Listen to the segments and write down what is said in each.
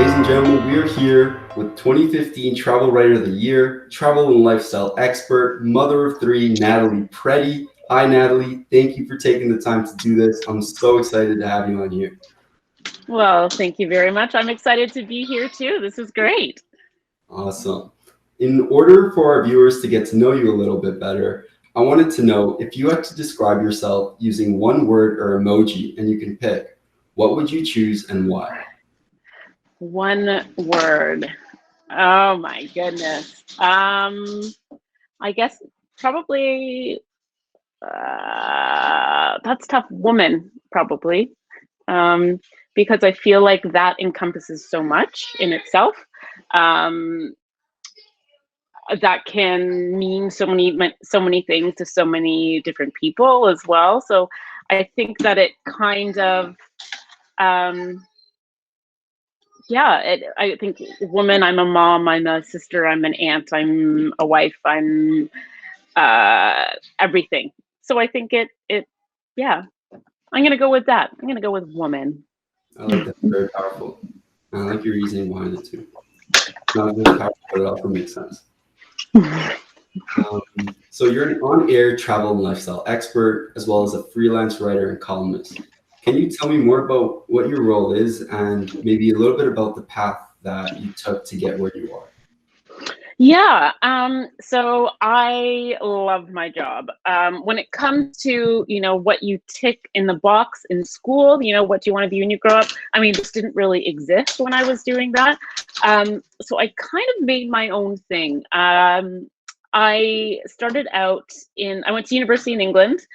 Ladies and gentlemen, we are here with 2015 Travel Writer of the Year, travel and lifestyle expert, mother of three, Natalie Preddie. Hi, Natalie. Thank you for taking the time to do this. I'm so excited to have you on here. Well, thank you very much. I'm excited to be here too. This is great. Awesome. In order for our viewers to get to know you a little bit better, I wanted to know if you had to describe yourself using one word or emoji and you can pick, what would you choose and why? One word. Oh my goodness. I guess probably that's tough. Woman, probably. Because I feel like that encompasses so much in itself. That can mean so many things to so many different people as well. So I think that it kind of I think woman, I'm a mom, I'm a sister, I'm an aunt, I'm a wife, I'm everything. So I think yeah, I'm gonna go with that. I'm gonna go with woman. I like that. Very powerful. I like your reasoning behind it too. Not just powerful, but it also makes sense. So you're an on-air travel and lifestyle expert, as well as a freelance writer and columnist. Can you tell me more about what your role is and maybe a little bit about the path that you took to get where you are? Yeah, so I love my job. When it comes to, what you tick in the box in school, what do you want to be when you grow up? I mean, this didn't really exist when I was doing that. So I kind of made my own thing. I started out I went to university in England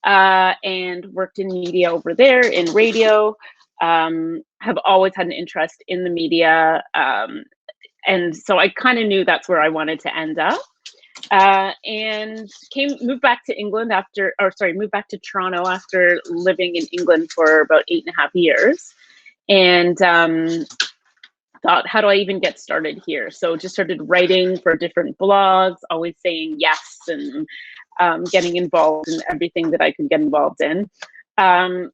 and worked in media over there, in radio. Have always had an interest in the media. And so I kind of knew that's where I wanted to end up. And moved back to Toronto after living in England for about 8.5 years. And thought, how do I even get started here? So just started writing for different blogs, always saying yes and getting involved in everything that I could get involved in. But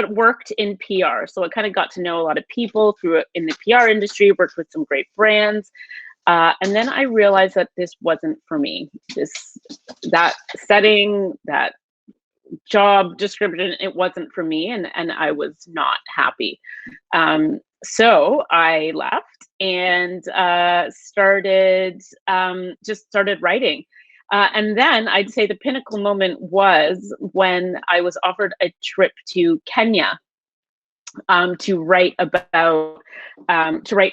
worked in PR. So I kind of got to know a lot of people in the PR industry, worked with some great brands. And then I realized that this wasn't for me. That setting, that job description, it wasn't for me. And I was not happy. So I left and started writing. And then I'd say the pinnacle moment was when I was offered a trip to Kenya to write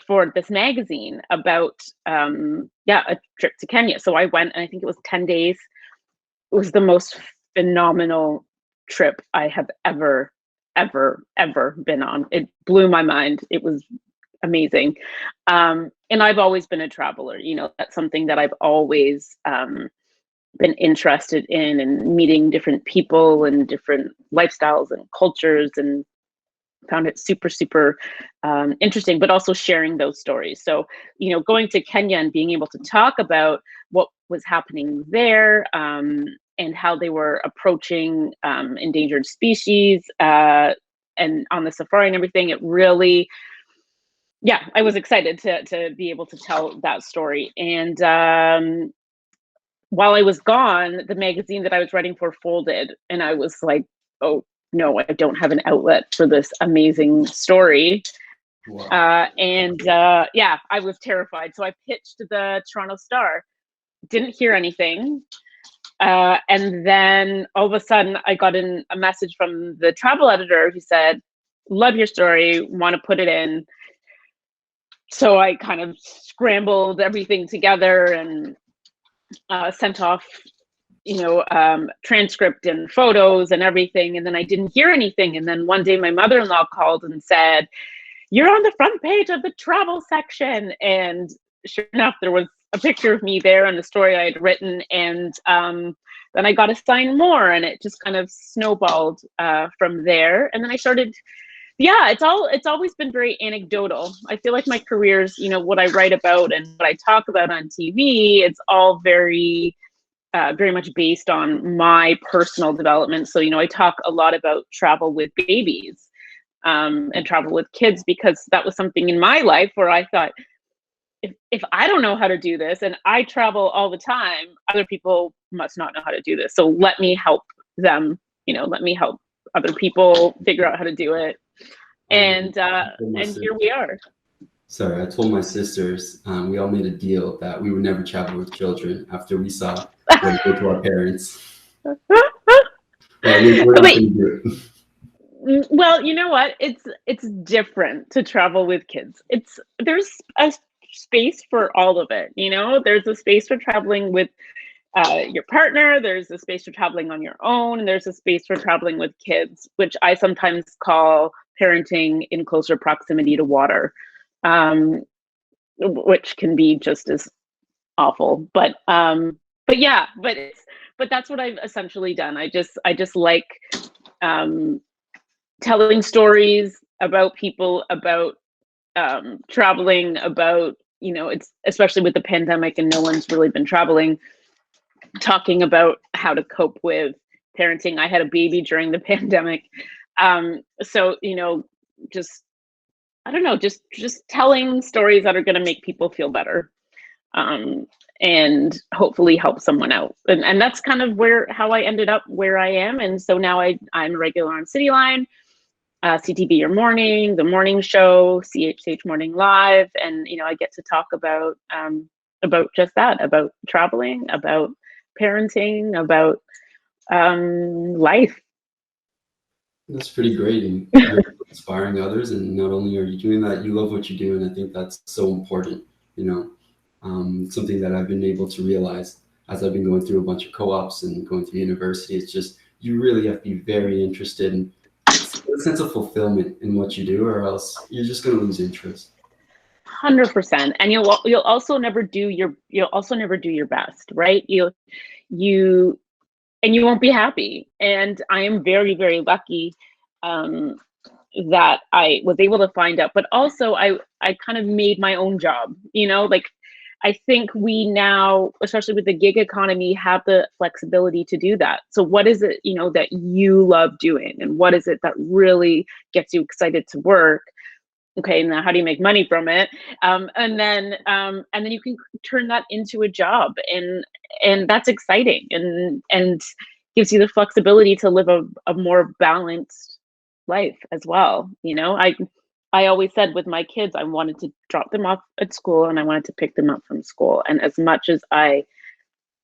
for this magazine about a trip to Kenya. So I went, and I think it was 10 days. It was the most phenomenal trip I have ever been on. It blew my mind. It was amazing. And I've always been a traveler. That's something that I've always been interested in, and meeting different people and different lifestyles and cultures, and found it super interesting, but also sharing those stories. So, going to Kenya and being able to talk about what was happening there, and how they were approaching endangered species, and on the safari and everything, it really, I was excited to be able to tell that story. And while I was gone, the magazine that I was writing for folded, and I was like, oh no, I don't have an outlet for this amazing story. Wow. I was terrified. So I pitched the Toronto Star, didn't hear anything. And then all of a sudden I got a message from the travel editor who said, love your story, want to put it in. So I kind of scrambled everything together and sent off, transcript and photos and everything. And then I didn't hear anything. And then one day my mother-in-law called and said, you're on the front page of the travel section. And sure enough, there was a picture of me there and the story I had written. And then I got assigned more, and it just kind of snowballed from there. And then I started, it's always been very anecdotal. I feel like my career's, what I write about and what I talk about on TV, it's all very much based on my personal development. So, I talk a lot about travel with babies. and travel with kids, because that was something in my life where I thought, if I don't know how to do this and I travel all the time, other people must not know how to do this. So let me help them, let me help other people figure out how to do it. And here we are. Sorry, I told my sisters, we all made a deal that we would never travel with children after we saw what it did to our parents. Well, we're not going to do it. Well, you know what? It's different to travel with kids. There's a space for all of it. There's a space for traveling with your partner. There's a space for traveling on your own. And there's a space for traveling with kids, which I sometimes call parenting in closer proximity to water, which can be just as awful. But that's what I've essentially done. I just like telling stories about people, about traveling, about, it's especially with the pandemic and no one's really been traveling, talking about how to cope with parenting. I had a baby during the pandemic. So, just, I don't know, just telling stories that are going to make people feel better, and hopefully help someone out. And that's kind of how I ended up where I am. And so now I'm a regular on Cityline, CTV Your Morning, The Morning Show, CHH Morning Live. And, I get to talk about just that, about traveling, about parenting, about life. That's pretty great. And you're inspiring others. And not only are you doing that, you love what you do. And I think that's so important, something that I've been able to realize as I've been going through a bunch of co-ops and going to university. It's just, you really have to be very interested in a sense of fulfillment in what you do, or else you're just going to lose interest. 100%. And you'll also never do your best, right? And you won't be happy. And I am very, very lucky that I was able to find out, but also I kind of made my own job, I think we now, especially with the gig economy, have the flexibility to do that. So what is it, that you love doing, and what is it that really gets you excited to work? Okay, now how do you make money from it? And then you can turn that into a job, and that's exciting, and gives you the flexibility to live a more balanced life as well. I always said with my kids, I wanted to drop them off at school and I wanted to pick them up from school. And as much as I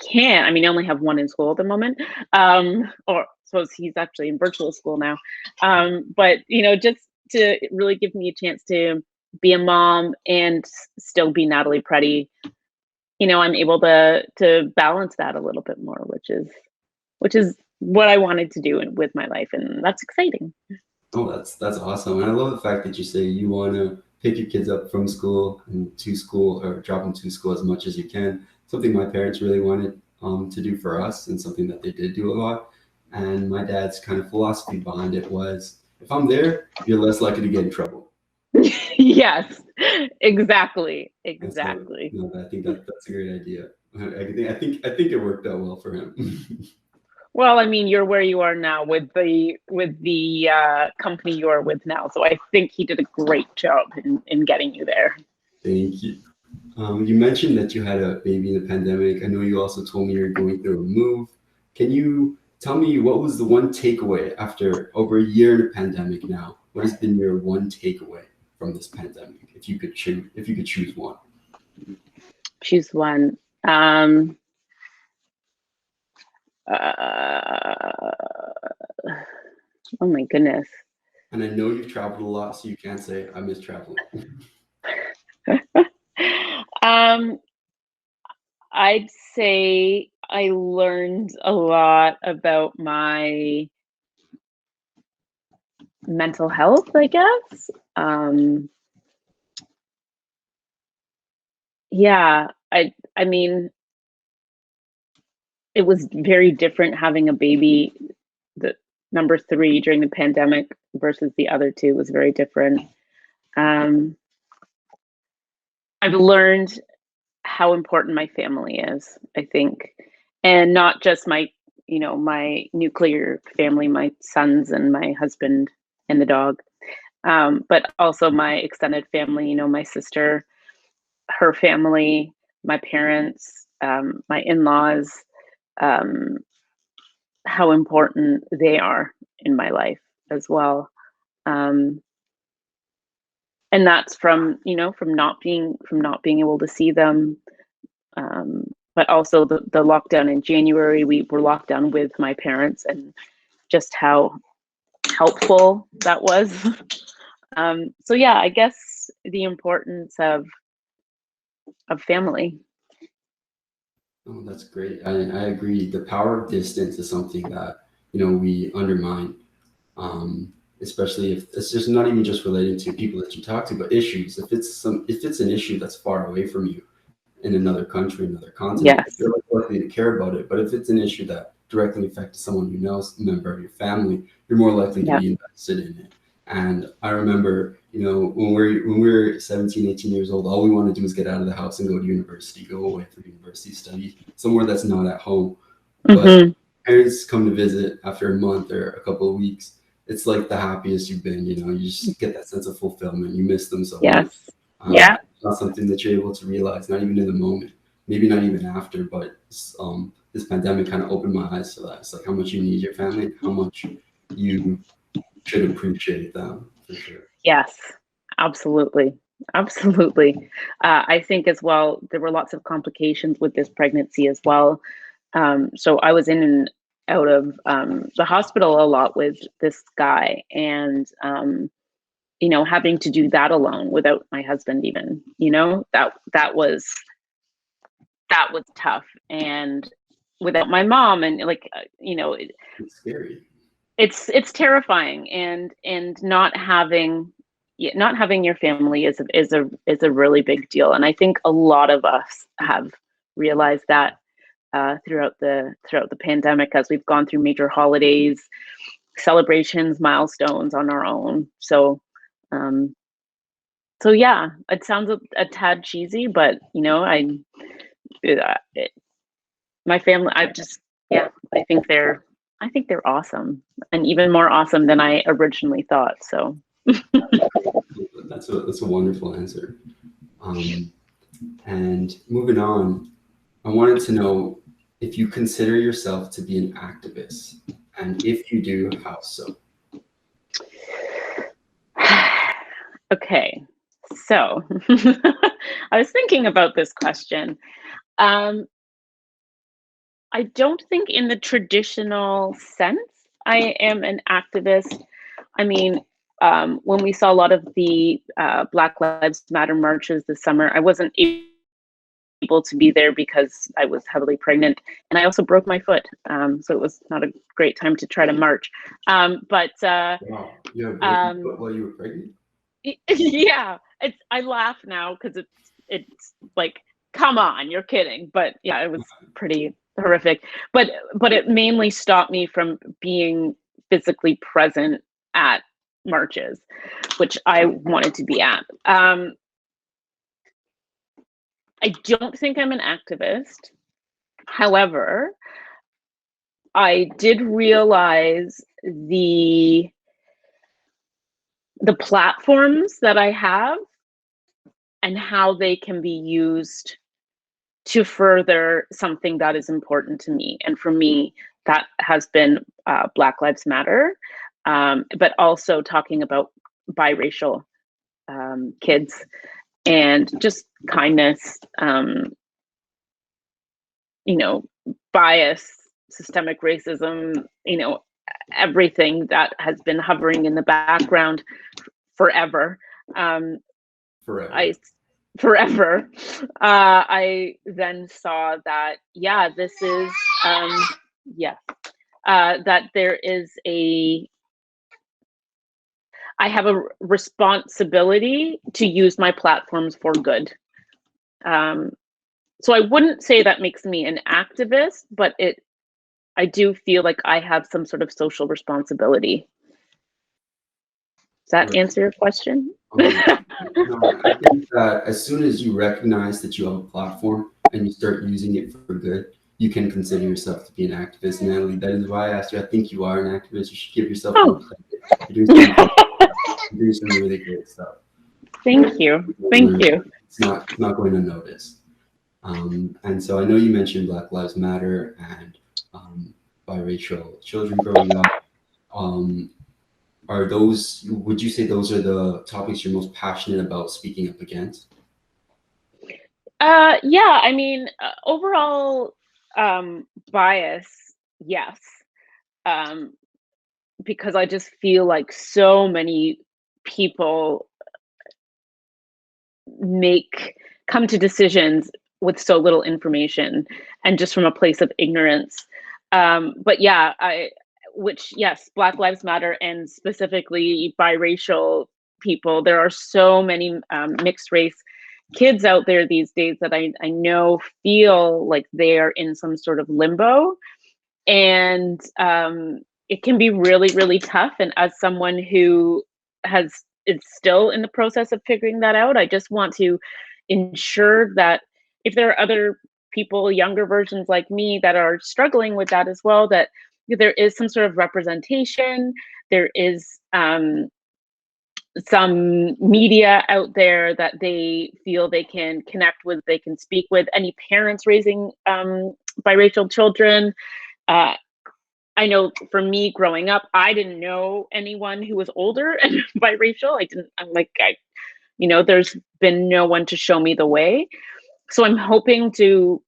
can, I only have one in school at the moment, or suppose he's actually in virtual school now. But, just to really give me a chance to be a mom and still be Natalie Preddie, I'm able to balance that a little bit more, which is what I wanted to do with my life. And that's exciting. Oh, that's awesome. And I love the fact that you say you want to pick your kids up from school and to school, or drop them to school as much as you can. Something my parents really wanted to do for us, and something that they did do a lot. And my dad's kind of philosophy behind it was, if I'm there, you're less likely to get in trouble. Yes, exactly. So, I think that's a great idea. I think it worked out well for him. Well, you're where you are now with the company you're with now. So I think he did a great job in getting you there. Thank you. You mentioned that you had a baby in the pandemic. I know you also told me you're going through a move. Can you tell me what was the one takeaway after over a year in a pandemic now? What has been your one takeaway from this pandemic, if you could choose one? Choose one. Oh my goodness. And I know you've traveled a lot, so you can't say I miss traveling. I'd say I learned a lot about my mental health, I guess. Yeah, it was very different having a baby. The number 3 during the pandemic versus the other 2 was very different. I've learned how important my family is, I think, and not just my nuclear family, my sons and my husband, and the dog. But also my extended family, you know, my sister, her family, my parents, my in-laws, um, how important they are in my life as well. Um, and that's from, you know, from not being able to see them. But also the lockdown in January, we were locked down with my parents, and just how helpful that was. So yeah, I guess the importance of family. Oh, that's great. I agree. The power of distance is something that, you know, we undermine, especially if it's just not even just relating to people that you talk to, but issues. If it's an issue that's far away from you in another country, another continent, Yes. you're less likely to care about it. But if it's an issue that directly affects someone you know, a member of your family, you're more likely to Yeah. be invested in it. And I remember, you know, when we were 17, 18 years old, all we want to do is get out of the house and go to university, go away for university studies, somewhere that's not at home. But Hmm. parents come to visit after a month or a couple of weeks. It's like the happiest you've been, you know, you just get that sense of fulfillment. You miss them so much. Yes. Yeah. It's not something that you're able to realize, not even in the moment, maybe not even after, but this pandemic kind of opened my eyes to that. It's like how much you need your family and how much you should appreciate them for sure. Yes. Absolutely. Absolutely. I think as well, there were lots of complications with this pregnancy as well. So I was in and out of the hospital a lot with this guy, and you know, having to do that alone without my husband, even, you know, that was tough, and without my mom, and like, you know, It's scary. it's terrifying, and not having, yeah, not having your family is a really big deal, and I think a lot of us have realized that throughout the pandemic, as we've gone through major holidays, celebrations, milestones on our own. Um, so yeah, it sounds a tad cheesy, but you know, it, my family, I just, yeah, I think they're awesome, and even more awesome than I originally thought. So That's a wonderful answer. Um, and moving on, I wanted to know if you consider yourself to be an activist, and if you do, how so? okay, so I was thinking about this question. Um, I don't think in the traditional sense I am an activist. I mean, when we saw a lot of the Black Lives Matter marches this summer, I wasn't able to be there because I was heavily pregnant, and I also broke my foot. So it was not a great time to try to march. But Wow, you have a broken um, foot while you were pregnant? yeah, I laugh now because it's like, come on, you're kidding. But yeah, it was pretty horrific. But it mainly stopped me from being physically present at marches, which I wanted to be at. I don't think I'm an activist. However, I did realize the platforms that I have and how they can be used to further something that is important to me. And for me, that has been Black Lives Matter, but also talking about biracial kids and just kindness, you know, bias, systemic racism, you know, everything that has been hovering in the background forever. Um, Forever. I forever. I then saw that, yeah, this is yeah, that there is I have a responsibility to use my platforms for good. Um, so I wouldn't say that makes me an activist, but I do feel like I have some sort of social responsibility. Does that Right. answer your question? No, I think that as soon as you recognize that you have a platform and you start using it for good, you can consider yourself to be an activist. Natalie, that is why I asked you. I think you are an activist. You should give yourself more Oh, credit. You're doing some great stuff. You're doing some really great stuff. thank you. Thank you. It's not going unnoticed. And so I know you mentioned Black Lives Matter and biracial children growing up. Would you say those are the topics you're most passionate about speaking up against? Yeah, I mean, overall bias, yes. Um, because I just feel like so many people come to decisions with so little information and just from a place of ignorance. But yeah, yes, Black Lives Matter, and specifically biracial people. There are so many mixed race kids out there these days that I know feel like they are in some sort of limbo. And it can be really, really tough. And as someone who is still in the process of figuring that out, I just want to ensure that if there are other people, younger versions like me, that are struggling with that as well, that there is some sort of representation. There is some media out there that they feel they can connect with, they can speak with. Any parents raising biracial children, I know for me growing up, I didn't know anyone who was older and biracial. There's been no one to show me the way. So I'm hoping to,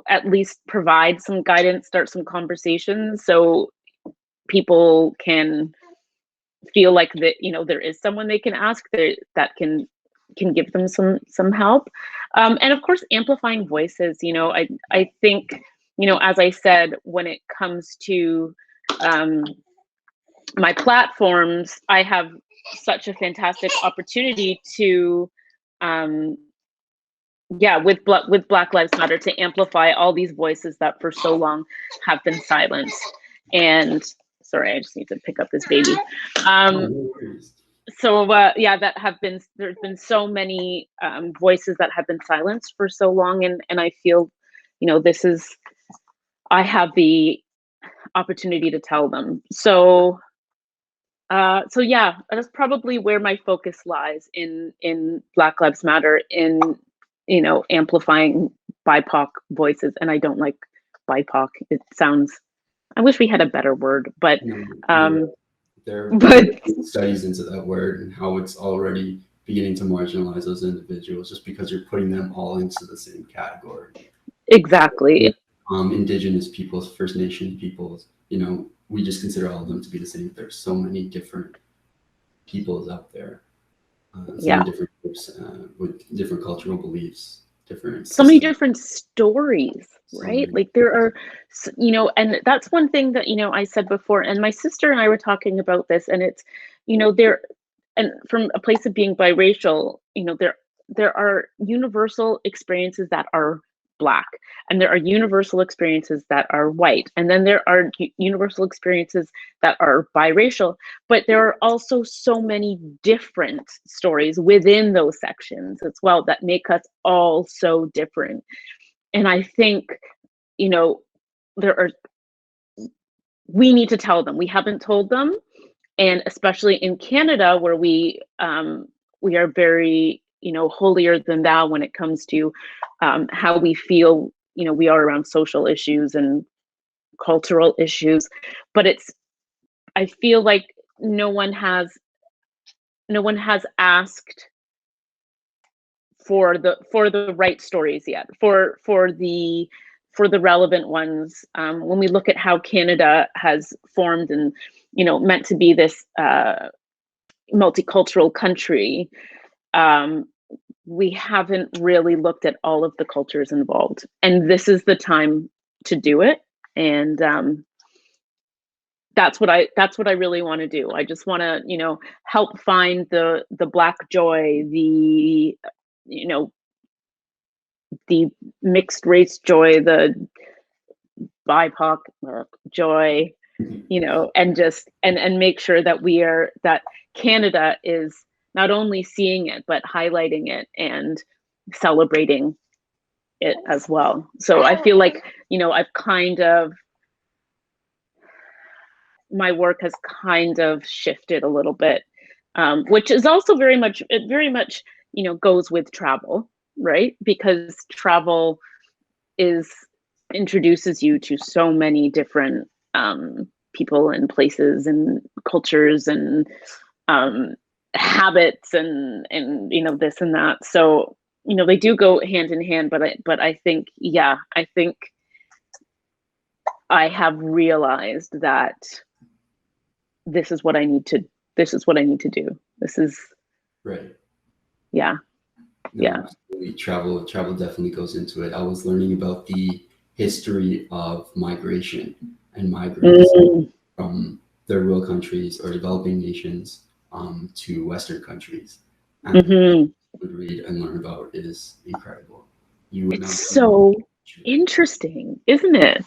at least provide some guidance, start some conversations so people can feel like that, there is someone they can ask that can give them some help. And of course, amplifying voices. I think, as I said, when it comes to my platforms, I have such a fantastic opportunity to, with Black Lives Matter, to amplify all these voices that for so long have been silenced. And sorry, I just need to pick up this baby. There's been so many voices that have been silenced for so long, and I feel, I have the opportunity to tell them. So yeah, that's probably where my focus lies in Black Lives Matter, in amplifying BIPOC voices. And I don't like BIPOC. It sounds, I wish we had a better word, but there are studies into that word and how it's already beginning to marginalize those individuals just because you're putting them all into the same category. Exactly. Indigenous peoples, First Nation peoples, we just consider all of them to be the same. There's so many different peoples out there, many different groups with different cultural beliefs, so many different stories, right? Like there are, and that's one thing that, I said before, and my sister and I were talking about this, and it's, and from a place of being biracial, there are universal experiences that are Black, and there are universal experiences that are white, and then there are universal experiences that are biracial. But there are also so many different stories within those sections as well that make us all so different. And I think, we need to tell them. We haven't told them, and especially in Canada, where we are very, holier than thou when it comes to how we feel, we are around social issues and cultural issues. But I feel like no one has asked for the right stories yet, for the relevant ones. When we look at how Canada has formed and, meant to be this multicultural country, we haven't really looked at all of the cultures involved, and this is the time to do it. And that's what I really want to do. I just want to, help find the Black joy, the the mixed race joy, the BIPOC joy, and just and make sure that that Canada is not only seeing it, but highlighting it and celebrating it as well. So I feel like, you know, I've kind of, my work has kind of shifted a little bit, which is also very much, you know, goes with travel, right? Because travel introduces you to so many different people and places and cultures and habits and you know, this and that. So, you know, they do go hand in hand, but I think, yeah, I think I have realized that this is what I need to do. This is Right. yeah. No, Yeah. absolutely. Travel definitely goes into it. I was learning about the history of migration and migrants Mm, from third world countries or developing nations to Western countries. And mhm. would read and learn about is incredible. You would not It's believe so interesting, isn't it?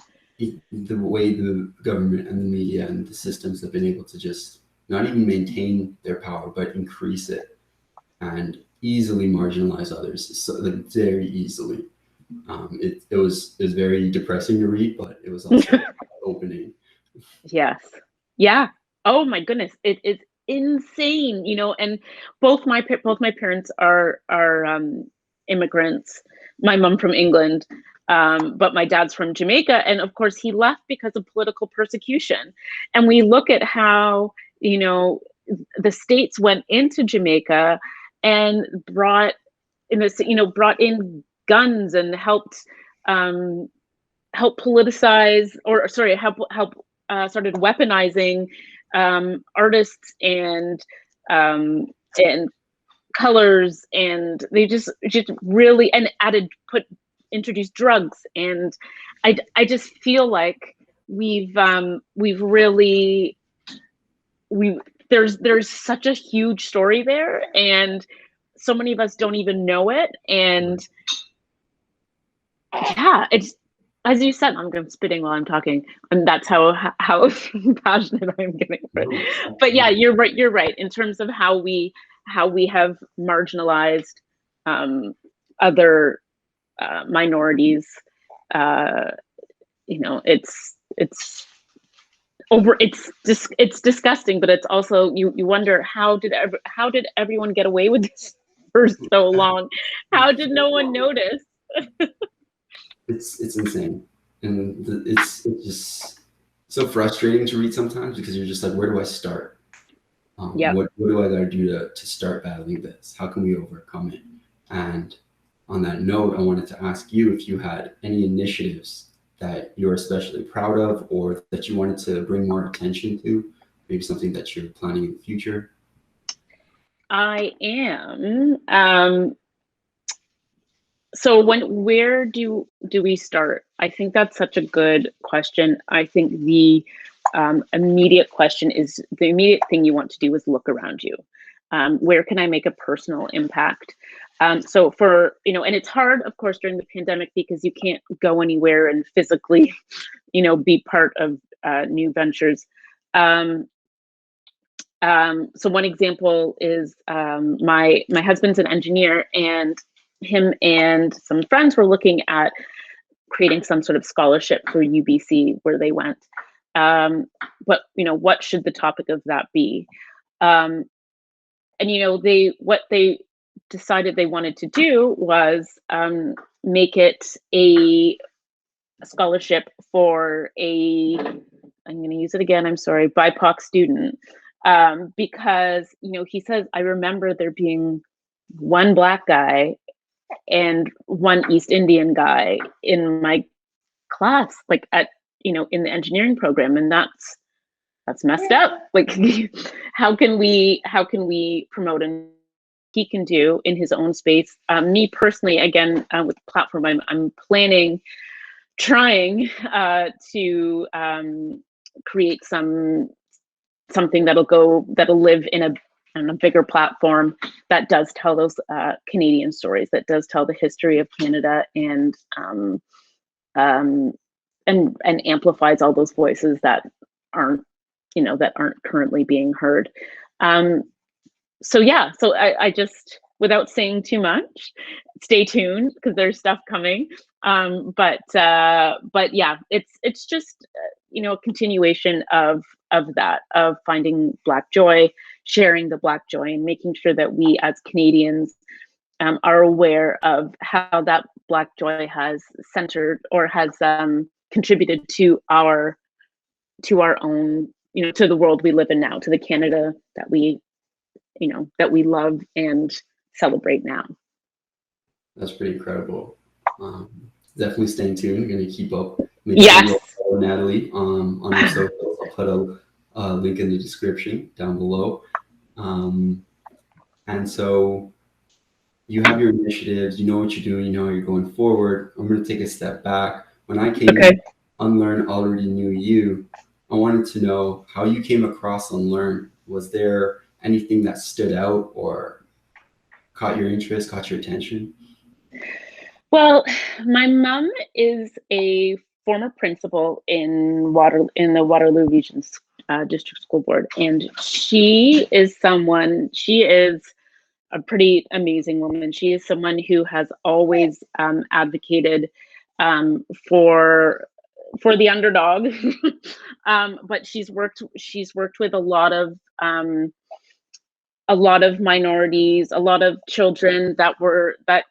the way the government and the media and the systems have been able to just not even maintain their power, but increase it and easily marginalize others, so like very easily. It was very depressing to read, but it was also opening. Yes. Yeah. Oh my goodness. It is insane, you know, and both my parents are immigrants. My mom from England, but my dad's from Jamaica, and of course he left because of political persecution. And we look at how, you know, the states went into Jamaica and brought in guns and help politicize, or sorry, help started weaponizing artists and colors, and they just really, and introduced drugs. And I just feel like we've really we there's such a huge story there, and so many of us don't even know it. And yeah, it's, as you said, I'm spitting while I'm talking, and that's how passionate I'm getting for it. No, But yeah, absolutely. you're right in terms of how we have marginalized other minorities. Uh, you know, it's disgusting, but it's also, you wonder, how did everyone get away with this for so long? How did no one notice? It's insane, and it's just so frustrating to read sometimes because you're just like, where do I start? Yeah. What do I got to do to start battling this? How can we overcome it? And on that note, I wanted to ask you if you had any initiatives that you're especially proud of or that you wanted to bring more attention to, maybe something that you're planning in the future. I am. So where do we start? I think that's such a good question. I think the immediate thing you want to do is look around you. Where can I make a personal impact? So for, you know, and it's hard, of course, during the pandemic because you can't go anywhere and physically, you know, be part of new ventures. So one example is my husband's an engineer, and him and some friends were looking at creating some sort of scholarship for UBC where they went. But you know, what should the topic of that be? And you know, what they decided they wanted to do was make it a scholarship for I'm going to use it again, I'm sorry, BIPOC student. Because, you know, he says, I remember there being one Black guy and one East Indian guy in my class, like you know, in the engineering program. And that's messed up. Like, how can we promote, and he can do in his own space. Me personally, again, with the platform, I'm trying to create something that'll live in a bigger platform that does tell those Canadian stories, that does tell the history of Canada, and amplifies all those voices that aren't currently being heard. So yeah, so I just without saying too much. Stay tuned because there's stuff coming. But yeah, it's just a continuation of that, of finding Black joy, sharing the Black joy, and making sure that we as Canadians are aware of how that Black joy has centered or has contributed to our own, to the world we live in now, to the Canada that we love and celebrate now. That's pretty incredible. Definitely staying tuned. We're going to keep up. Yes. Sure follow Natalie on her socials. I'll put a link in the description down below. And so you have your initiatives, you know what you're doing, you know how you're going forward. I'm going to take a step back. When I came in, Unlearn already knew you. I wanted to know how you came across Unlearn. Was there anything that stood out or caught your interest, caught your attention? Well, my mom is a former principal in the Waterloo Region District School Board, and she is a pretty amazing woman. She is someone who has always advocated for the underdog, but she's worked with a lot of minorities, a lot of children that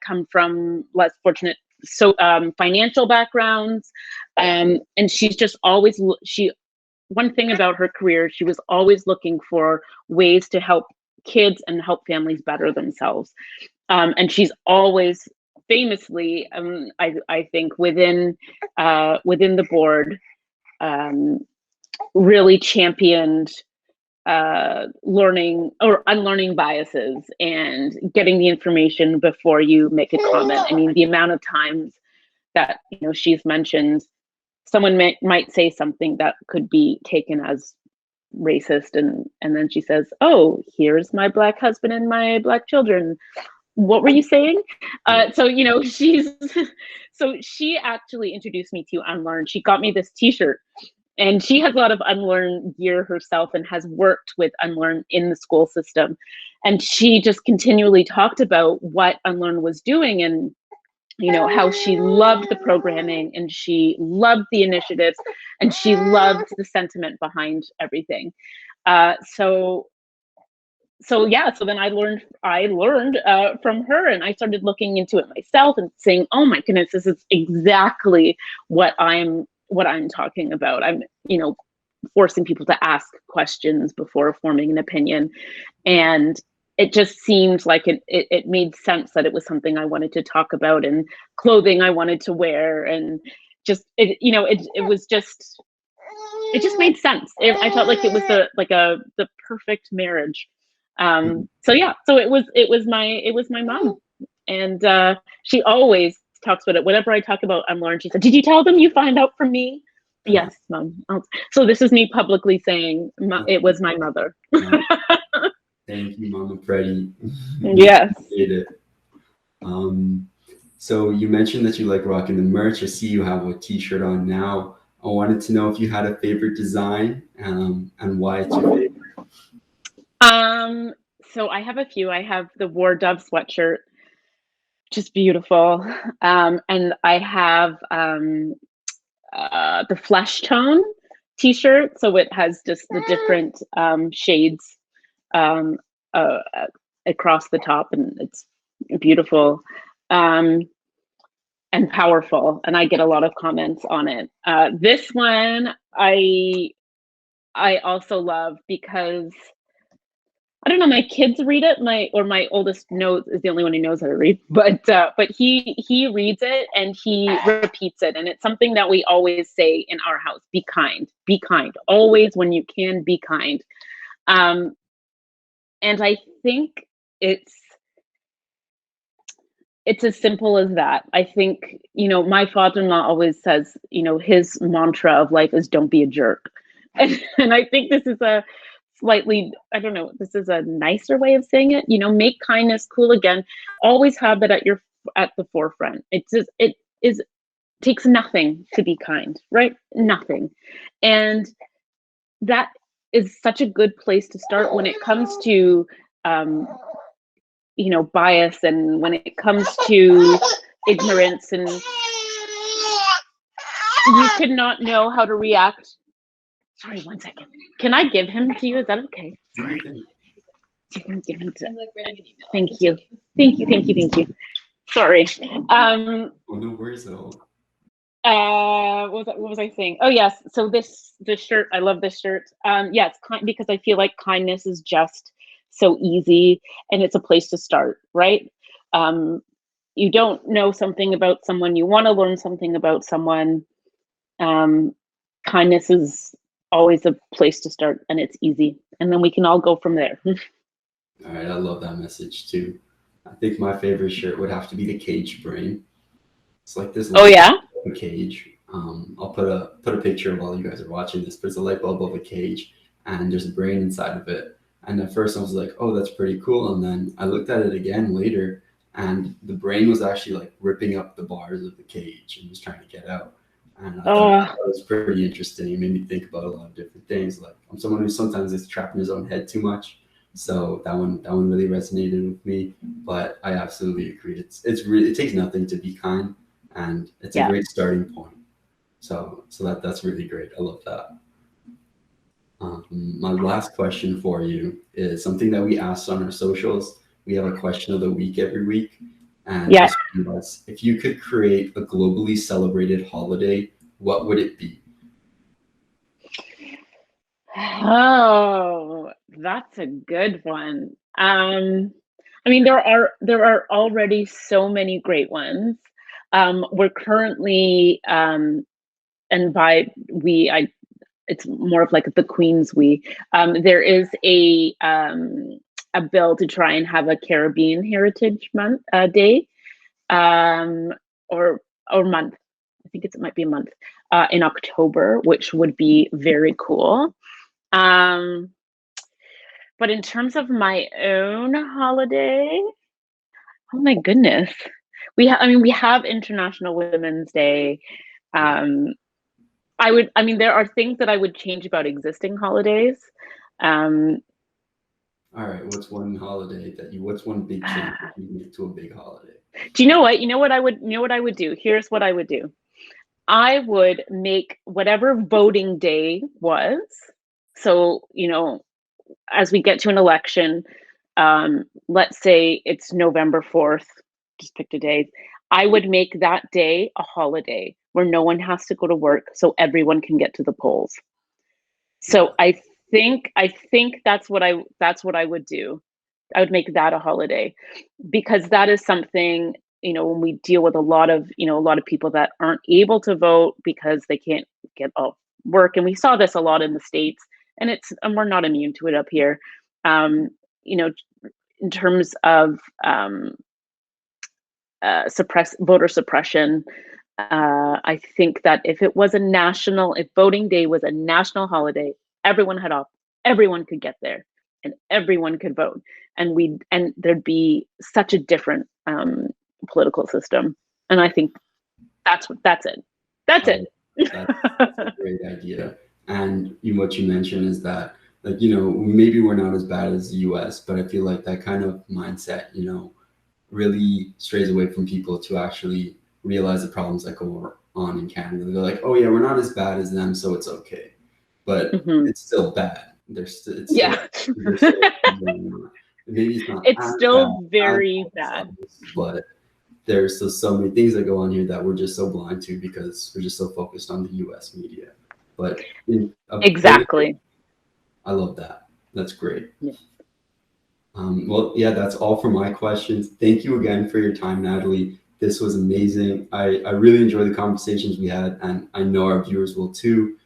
come from less fortunate financial backgrounds, and she's just always one thing about her career, she was always looking for ways to help kids and help families better themselves, and she's always famously, I think within the board, really championed learning or unlearning biases and getting the information before you make a comment. I mean, the amount of times that she's mentioned someone might say something that could be taken as racist, and then she says, "Oh, here's my Black husband and my Black children. What were you saying?" So she actually introduced me to Unlearn. She got me this T-shirt. And she has a lot of Unlearn gear herself and has worked with Unlearn in the school system. And she just continually talked about what Unlearn was doing and, how she loved the programming and she loved the initiatives and she loved the sentiment behind everything. So then I learned from her, and I started looking into it myself and saying, "Oh my goodness, this is exactly what I'm talking about." I'm, forcing people to ask questions before forming an opinion. And it just seemed like it made sense that it was something I wanted to talk about, and clothing I wanted to wear, and just, it just made sense. I felt like it was the perfect marriage. So it was my mom. And she always talks about it. Whenever I talk about Unlearn, she said, "Did you tell them you find out from me?" Yes, Mom. So this is me publicly saying it was my mother. Thank you, Mama Preddie. Yes. So you mentioned that you like rocking the merch. I see you have a T-shirt on now. I wanted to know if you had a favorite design and why it's your favorite. So I have a few. I have the War Dove sweatshirt, which is beautiful. And I have the Flesh Tone T-shirt. So it has just the different shades across the top, and it's beautiful and powerful. And I get a lot of comments on it. This one I also love because, I don't know, my kids read it. My oldest is the only one who knows how to read, but he reads it and he repeats it, and it's something that we always say in our house: be kind, always, when you can, be kind. And I think it's as simple as that. I think, my father-in-law always says, his mantra of life is "don't be a jerk," and I think this is a slightly, I don't know, this is a nicer way of saying it. Make kindness cool again. Always have that at the forefront. It takes nothing to be kind, right? Nothing. And that is such a good place to start when it comes to bias, and when it comes to ignorance, and you could not know how to react. Sorry, 1 second. Can I give him to you? Is that okay? Sorry. You can give him to. Thank you. Thank you. Thank you. Thank you. Sorry. Oh, no worries at all. What was I saying? Oh yes. So this shirt, I love this shirt. Yes, because I feel like kindness is just so easy, and it's a place to start, right? You don't know something about someone, you want to learn something about someone. Kindness is always a place to start, and it's easy, and then we can all go from there. All right, I love that message too. I think my favorite shirt would have to be the cage brain. It's like this. Oh yeah. A cage. I'll put a picture while you guys are watching this. But it's a light bulb of a cage, and there's a brain inside of it. And at first I was like, "Oh, that's pretty cool." And then I looked at it again later, and the brain was actually like ripping up the bars of the cage and was trying to get out. And I thought that was pretty interesting. It made me think about a lot of different things. Like, I'm someone who sometimes is trapped in his own head too much. So that one really resonated with me. But I absolutely agree. It's really, it takes nothing to be kind, and it's a great starting point. So that's really great. I love that. My last question for you is something that we asked on our socials. We have a question of the week every week. And this was, if you could create a globally celebrated holiday, what would it be? Oh, that's a good one. I mean, there are already so many great ones. We're currently, and by we, it's more of like the Queen's we. There is a bill to try and have a Caribbean Heritage Month Day, or month. I think it might be a month in October, which would be very cool. But in terms of my own holiday, oh my goodness, we have International Women's Day. There are things that I would change about existing holidays. All right, what's one big change that you make to a big holiday? Do you know what? You know what I would do? Here's what I would do. I would make whatever voting day was. So, as we get to an election, let's say it's November 4th, just picked a day. I would make that day a holiday where no one has to go to work, so everyone can get to the polls. So I think that's what I would do. I would make that a holiday, because that is something, when we deal with a lot of people that aren't able to vote because they can't get off work. And we saw this a lot in the States, and we're not immune to it up here. In terms of voter suppression, I think that if voting day was a national holiday, everyone had off, everyone could get there, and everyone could vote, and there'd be such a different political system. And I think that's it. That's it. That's a great idea. And what you mentioned is that, like, maybe we're not as bad as the US, but I feel like that kind of mindset, really strays away from people to actually realize the problems that go on in Canada. They're like, oh yeah, we're not as bad as them, so it's okay. But it's still bad. Maybe it's still very bad. But there's still so many things that go on here that we're just so blind to because we're just so focused on the US media. But exactly. I love that. That's great. Yeah. Well, yeah, that's all for my questions. Thank you again for your time, Natalie. This was amazing. I really enjoyed the conversations we had, and I know our viewers will too.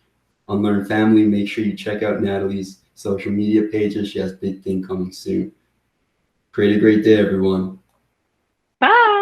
Unlearn family, make sure you check out Natalie's social media pages. She has a big thing coming soon. Create a great day, everyone. Bye.